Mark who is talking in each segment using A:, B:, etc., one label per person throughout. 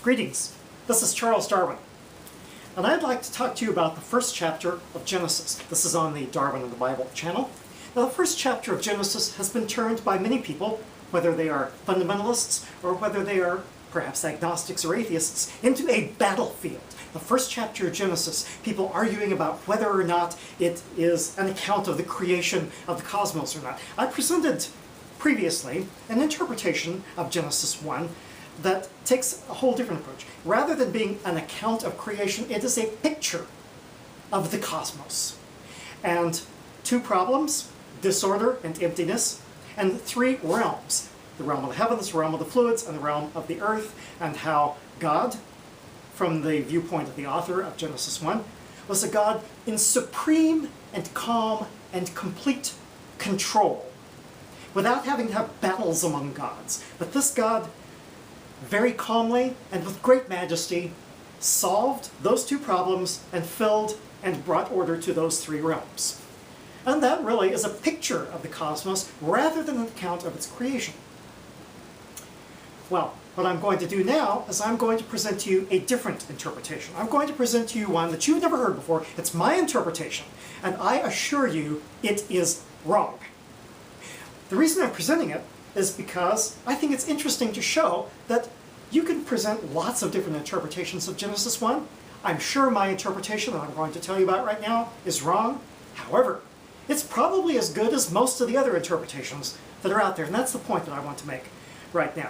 A: Greetings, this is Charles Darwin, and I'd like to talk to you about the first chapter of Genesis. This is on the Darwin in the Bible channel. Now, the first chapter of Genesis has been turned by many people, whether they are fundamentalists or whether they are perhaps agnostics or atheists, into a battlefield. The first chapter of Genesis, people arguing about whether or not it is an account of the creation of the cosmos or not. I presented previously an interpretation of Genesis 1 that takes a whole different approach. Rather than being an account of creation, it is a picture of the cosmos. And two problems, disorder and emptiness, and three realms. The realm of the heavens, the realm of the fluids, and the realm of the earth, and how God, from the viewpoint of the author of Genesis 1, was a God in supreme and calm and complete control, without having to have battles among gods. But this God very calmly and with great majesty solved those two problems and filled and brought order to those three realms. And that really is a picture of the cosmos rather than an account of its creation. Well, what I'm going to do now is I'm going to present to you a different interpretation. I'm going to present to you one that you've never heard before. It's my interpretation, and I assure you it is wrong. The reason I'm presenting it is because I think it's interesting to show that you can present lots of different interpretations of Genesis 1. I'm sure my interpretation that I'm going to tell you about right now is wrong. However, it's probably as good as most of the other interpretations that are out there, and that's the point that I want to make right now.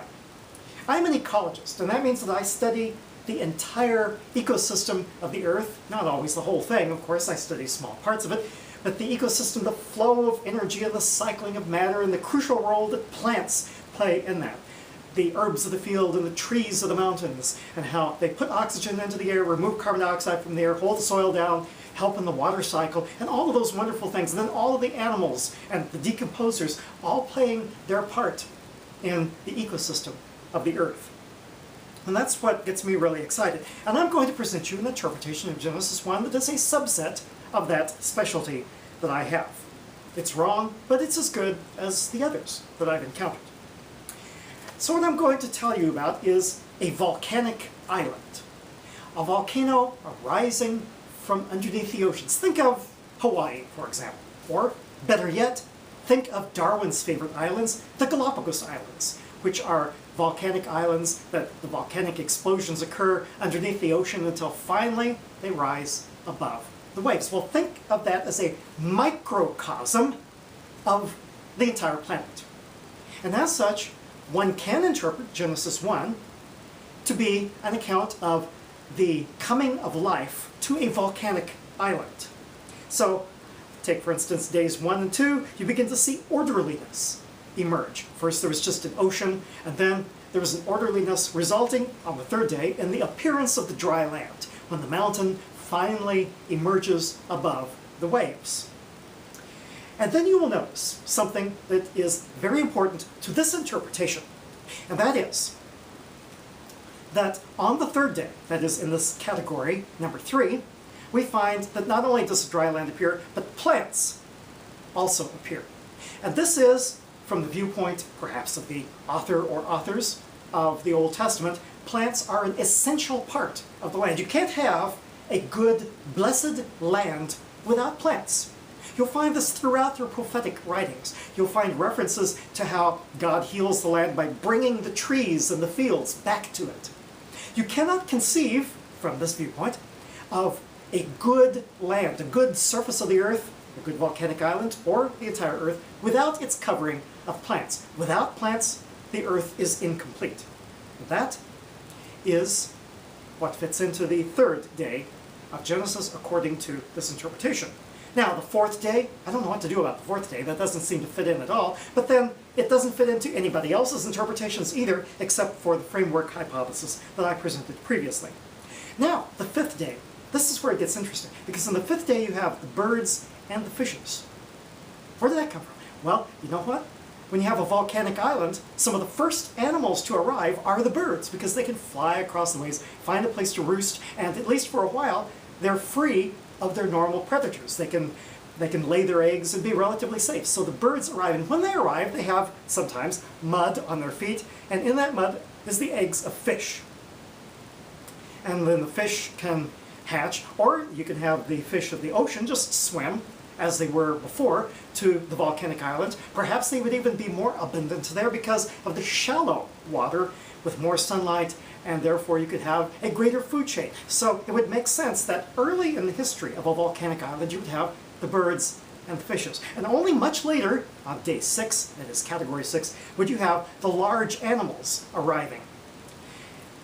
A: I'm an ecologist, and that means that I study the entire ecosystem of the Earth, not always the whole thing, of course, I study small parts of it, but the ecosystem, the flow of energy and the cycling of matter and the crucial role that plants play in that. The herbs of the field and the trees of the mountains, and how they put oxygen into the air, remove carbon dioxide from the air, hold the soil down, help in the water cycle, and all of those wonderful things. And then all of the animals and the decomposers all playing their part in the ecosystem of the Earth. And that's what gets me really excited. And I'm going to present you an interpretation of Genesis 1 that is a subset of that specialty that I have. It's wrong, but it's as good as the others that I've encountered. So what I'm going to tell you about is a volcanic island. A volcano arising from underneath the oceans. Think of Hawaii, for example. Or, better yet, think of Darwin's favorite islands, the Galapagos Islands, which are volcanic islands that the volcanic explosions occur underneath the ocean until finally they rise above the waves. Well, think of that as a microcosm of the entire planet. And as such, one can interpret Genesis 1 to be an account of the coming of life to a volcanic island. So, take for instance days 1 and 2, you begin to see orderliness emerge. First there was just an ocean, and then there was an orderliness resulting on the third day in the appearance of the dry land, when the mountain finally emerges above the waves. And then you will notice something that is very important to this interpretation, and that is that on the third day, that is in this category, number 3, we find that not only does the dry land appear, but plants also appear. And this is, from the viewpoint perhaps of the author or authors of the Old Testament, plants are an essential part of the land. You can't have a good, blessed land without plants. You'll find this throughout their prophetic writings. You'll find references to how God heals the land by bringing the trees and the fields back to it. You cannot conceive, from this viewpoint, of a good land, a good surface of the earth, a good volcanic island, or the entire earth, without its covering of plants. Without plants, the earth is incomplete. That is what fits into the third day of Genesis according to this interpretation. Now, the fourth day, I don't know what to do about the fourth day. That doesn't seem to fit in at all. But then, it doesn't fit into anybody else's interpretations either, except for the framework hypothesis that I presented previously. Now, the fifth day. This is where it gets interesting, because on the fifth day you have the birds and the fishes. Where did that come from? Well, you know what? When you have a volcanic island, some of the first animals to arrive are the birds, because they can fly across the waves, find a place to roost, and at least for a while, they're free of their normal predators. They can lay their eggs and be relatively safe. So the birds arrive, and when they arrive, they have sometimes mud on their feet, and in that mud is the eggs of fish. and then the fish can hatch, or you can have the fish of the ocean just swim, as they were before, to the volcanic island. Perhaps they would even be more abundant there because of the shallow water with more sunlight, and therefore you could have a greater food chain. So it would make sense that early in the history of a volcanic island you would have the birds and the fishes. And only much later, on day 6, that is category 6, would you have the large animals arriving.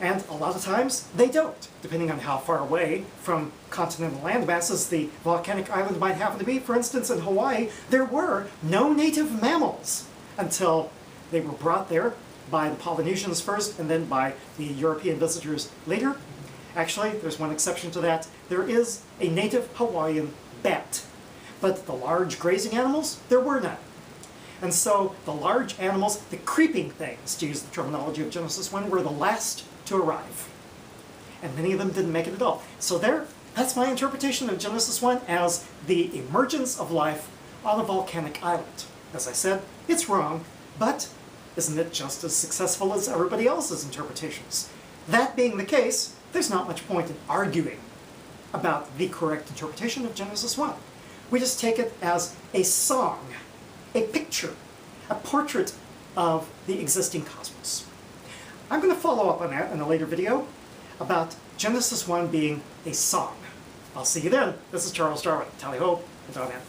A: And a lot of times they don't, depending on how far away from continental land masses the volcanic island might happen to be. For instance, in Hawaii, there were no native mammals until they were brought there by the Polynesians first and then by the European visitors later. Actually, there's one exception to that. There is a native Hawaiian bat, but the large grazing animals, there were none. And so the large animals, the creeping things, to use the terminology of Genesis 1, were the last to arrive. And many of them didn't make it at all. So that's my interpretation of Genesis 1 as the emergence of life on a volcanic island. As I said, it's wrong, but isn't it just as successful as everybody else's interpretations? That being the case, there's not much point in arguing about the correct interpretation of Genesis 1. We just take it as a song, a picture, a portrait of the existing cosmos. I'm going to follow up on that in a later video about Genesis 1 being a song. I'll see you then. This is Charles Darwin. Tally ho, and on in.